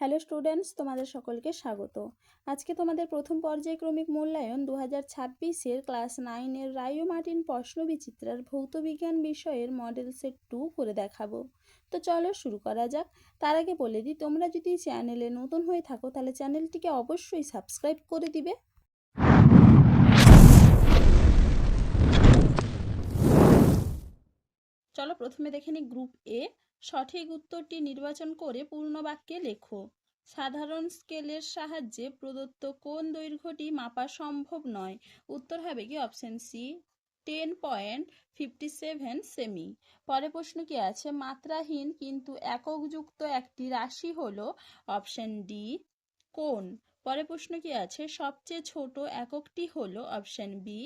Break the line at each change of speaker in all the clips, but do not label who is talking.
Hello students, তোমাদের সকলকে স্বাগত। আজকে তোমাদের প্রথম পর্যায়ক্রমিক মূল্যায়ন 2026-এর ক্লাস 9-এর রায় ও মার্টিন প্রশ্নবিচিত্রার ভৌতবিজ্ঞান বিষয়ের মডেল সেট 2 করে দেখাবো। তো চলো শুরু করা যাক। তার আগে বলে দিই, তোমরা যদি চ্যানেলে নতুন হয়ে থাকো তাহলে চ্যানেলটিকে অবশ্যই সাবস্ক্রাইব করে দিবে। চলো প্রথমে দেখে নিই গ্রুপ এ। সঠিক উত্তরটি নির্বাচন করে পূর্ণ বাক্যে লেখো। সাধারণ স্কেলের সাহায্যে প্রদত্ত কোন দৈর্ঘ্যটি মাপা সম্ভব নয়? উত্তর হবে কি অপশন সি 10.57 সেমি। পরে প্রশ্ন কি আছে? মাত্রাহীন কিন্তু এককযুক্ত একটি রাশি হলো অপশন ডি কোন। পরে প্রশ্ন কি আছে? সবচেয়ে ছোট এককটি হলো অপশন বি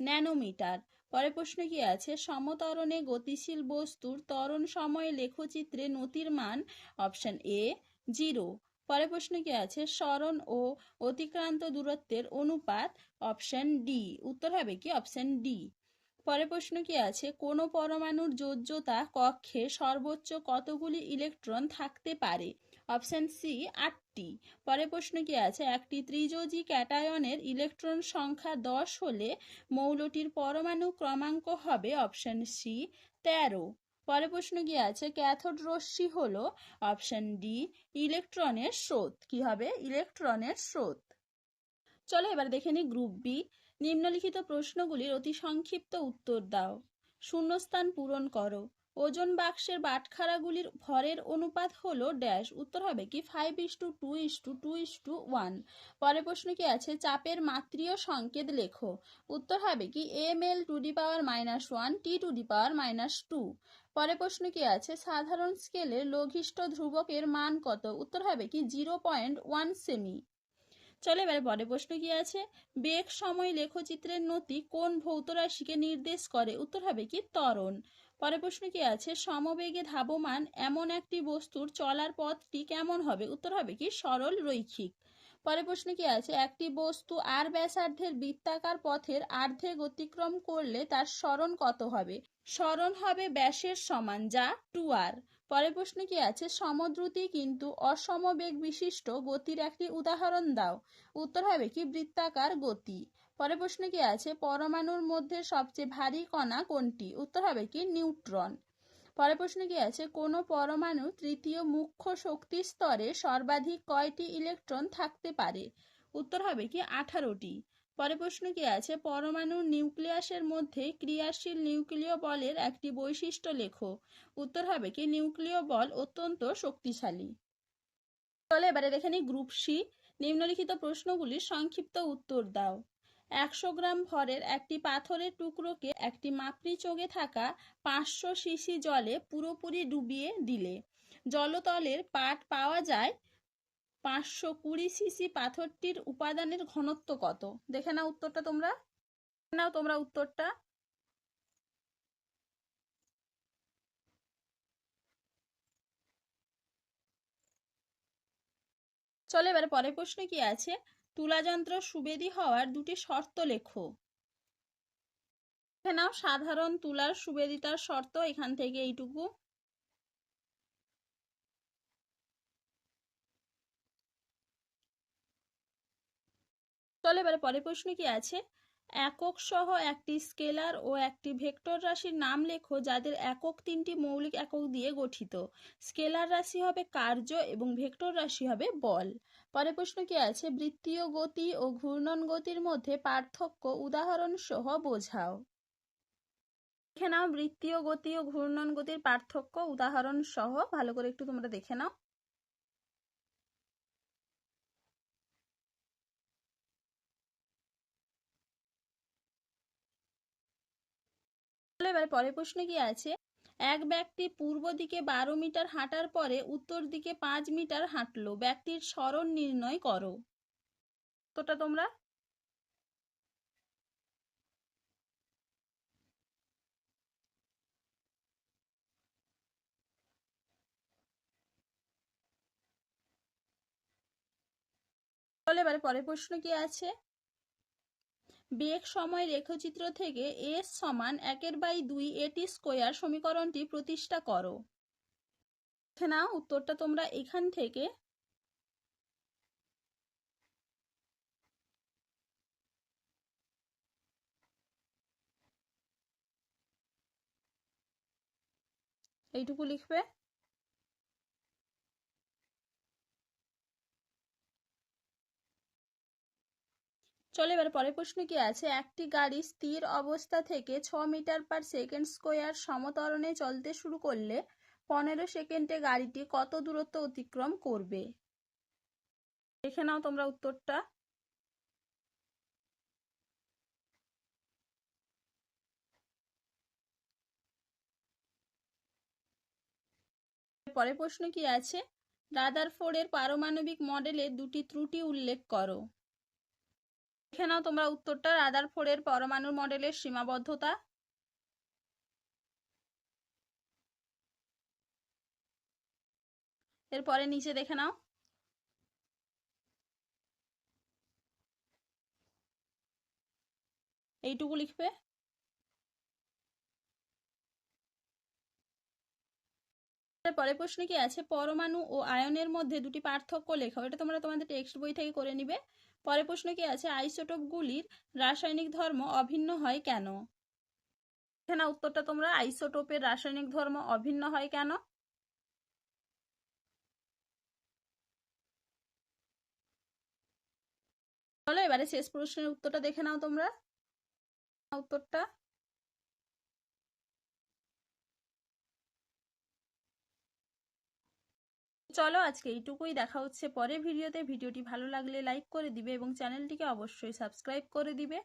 ন্যানোমিটার। পরে প্রশ্ন কি আছে? সমত্বরণে গতিশীল বস্তুর ত্বরণ সময়ে লেখচিত্রে নতির মান অপশন এ 0। পরে প্রশ্ন কি আছে? সরণ ও অতিক্রান্ত দূরত্বের অনুপাত অপশন ডি। উত্তর হবে কি অপশন ডি। পরে প্রশ্ন কি আছে? কোনো পরমাণুর যোজ্যতা কক্ষে সর্বোচ্চ কতগুলি ইলেকট্রন থাকতে পারে? অপশন সি 8টি। পরে প্রশ্ন কি আছে? একটি ত্রিযোজী ক্যাটায়নের ইলেকট্রন সংখ্যা 10 হলে মৌলটির পরমাণু ক্রমাঙ্ক হবে অপশন সি 13। পরে প্রশ্ন কি আছে? ক্যাথোড রশ্মি হলো অপশন ডি ইলেকট্রনের স্রোত। কি হবে? ইলেকট্রনের স্রোত। চলো এবার দেখে নিই গ্রুপ বি। নিম্নলিখিত প্রশ্নগুলির অতি সংক্ষিপ্ত উত্তর দাও। শূন্যস্থান পূরণ করো। ওজন বাক্সের বাটখারাগুলির ভরের অনুপাত হলো ড্যাশ। উত্তর হবে কি 5:2:2:1। পরে প্রশ্ন কি আছে? চাপের মাত্রীয় সংকেত লেখো। উত্তর হবে কি ml⁻⁻1 T⁻²। পরে প্রশ্ন কি আছে? সাধারণ স্কেলের লঘিষ্ঠ ধ্রুবকের মান কত? উত্তর হবে কি 0.1 সেমি। চলে এবারে পরে প্রশ্ন কি আছে? বেগ সময় লেখচিত্রের নতি কোন ভৌত রাশিকে নির্দেশ করে? উত্তর হবে কি ত্বরণ। পরে প্রশ্ন কি আছে? সমবেগে ধাবমান এমন একটি বস্তুর চলার পথটি কেমন হবে? উত্তর হবে কি সরল রৈখিক। পরে প্রশ্ন কি আছে? একটি বস্তু আর ব্যাসার্ধের বৃত্তাকার পথের আর্ধে অতিক্রম করলে তার সরণ কত হবে? সরণ হবে ব্যাসের সমান, যা 2r। পরের প্রশ্ন কি আছে? সমদ্রুতি কিন্তু অসমবেগ বিশিষ্ট গতির একটি উদাহরণ দাও। উত্তর হবে কি বৃত্তাকার গতি। পরের প্রশ্ন কি আছে? পরমাণুর মধ্যে সবচেয়ে ভারী কণা কোনটি? উত্তর হবে কি নিউট্রন। পরের প্রশ্ন কি আছে? কোনো পরমাণু তৃতীয় মুখ্য শক্তি স্তরে সর্বাধিক কয়টি ইলেকট্রন থাকতে পারে? উত্তর হবে কি 18টি। পরে প্রশ্ন কি আছে? পরমাণুর নিউক্লিয়াসের মধ্যে ক্রিয়াশীল নিউক্লিয় বলের একটি বৈশিষ্ট্য লেখো। উত্তর হবে কি নিউক্লিয় বল অত্যন্ত শক্তিশালী। চলে এবারে দেখে নিই গ্রুপ সি। নিম্নলিখিত প্রশ্নগুলির সংক্ষিপ্ত উত্তর দাও। 100 গ্রাম ভরের একটি পাথরের টুকরোকে একটি মাপনি চোগে থাকা 500 সিসি জলে পুরোপুরি ডুবিয়ে দিলে জলতলের পাট পাওয়া যায় 520 সিসি। পাথরটির উপাদানের ঘনত্ব কত? দেখে নাও উত্তরটা তোমরা। উত্তরটা। চলো এবারে পরের প্রশ্ন কি আছে? তুলাযন্ত্র সুবেদী হওয়ার দুটি শর্ত লেখো। দেখে নাও সাধারণ তুলার সুবেদিতার শর্ত এখান থেকে এইটুকু। চলো এবারে পরের প্রশ্ন কি আছে? একক সহ একটি স্কেলার ও একটি ভেক্টর রাশির নাম লেখো যাদের একক 3টি মৌলিক একক দিয়ে গঠিত। স্কেলার রাশি হবে কার্য এবং ভেক্টর রাশি হবে বল। পরের প্রশ্ন কি আছে? বৃত্তীয় গতি ও ঘূর্ণন গতির মধ্যে পার্থক্য উদাহরণ সহ বোঝাও। দেখে নাও বৃত্তীয় গতি ও ঘূর্ণন গতির পার্থক্য উদাহরণ সহ ভালো করে একটু তোমরা দেখে নাও। এবারে পরের প্রশ্ন কি আছে? এক ব্যক্তি পূর্ব দিকে 12 মিটার হাঁটার পরে উত্তর দিকে 5 মিটার হাঁটলো, ব্যক্তির সরণ নির্ণয় করো। তোটা তোমরা। তাহলে এবারে পরের প্রশ্ন কি আছে? বেগ সময় রেখাচিত্র থেকে s সমান 1/2 এটি স্কোয়ার সমীকরণটি প্রতিষ্ঠা করো। দেখে নাও উত্তরটা তোমরা এখান থেকে। এইটুকু লিখবে। চলো এবার পরের প্রশ্ন কি আছে, একটি গাড়ি স্থির অবস্থা থেকে 6 মিটার পার সেকেন্ড স্কোয়ার সমত্বরণে চলতে শুরু করলে 15 সেকেন্ডে গাড়িটি কত দূরত্ব অতিক্রম করবে? দেখে নাও তোমরা উত্তরটা। পরের প্রশ্ন কি আছে, রাদারফোর্ডের পারমাণবিক মডেলের দুটি ত্রুটি উল্লেখ করো। দেখে নাও তোমরা উত্তরটা, রাদারফোর্ডের পরমাণু মডেলের সীমাবদ্ধতা। এরপরে নিচে দেখে নাও। এইটুকু লিখবে। পরের প্রশ্ন কি আছে, পরমাণু ও আয়নের মধ্যে দুটি পার্থক্য লেখো। এটা তোমরা তোমাদের টেক্সট বই থেকে করে নিবে। পরের প্রশ্ন কি আছে, আইসোটোপগুলির রাসায়নিক ধর্ম অভিন্ন হয় কেন? এখানে উত্তরটা তোমরা, আইসোটোপের রাসায়নিক ধর্ম অভিন্ন হয় কেন? চলো এবারে শেষ প্রশ্নের উত্তরটা দেখে নাও তোমরা উত্তরটা। চলো আজকে এইটুকুই, দেখা হচ্ছে পরের ভিডিওতে। ভিডিওটি ভালো লাগলে লাইক করে দিবে এবং চ্যানেলটিকে অবশ্যই সাবস্ক্রাইব করে দিবে।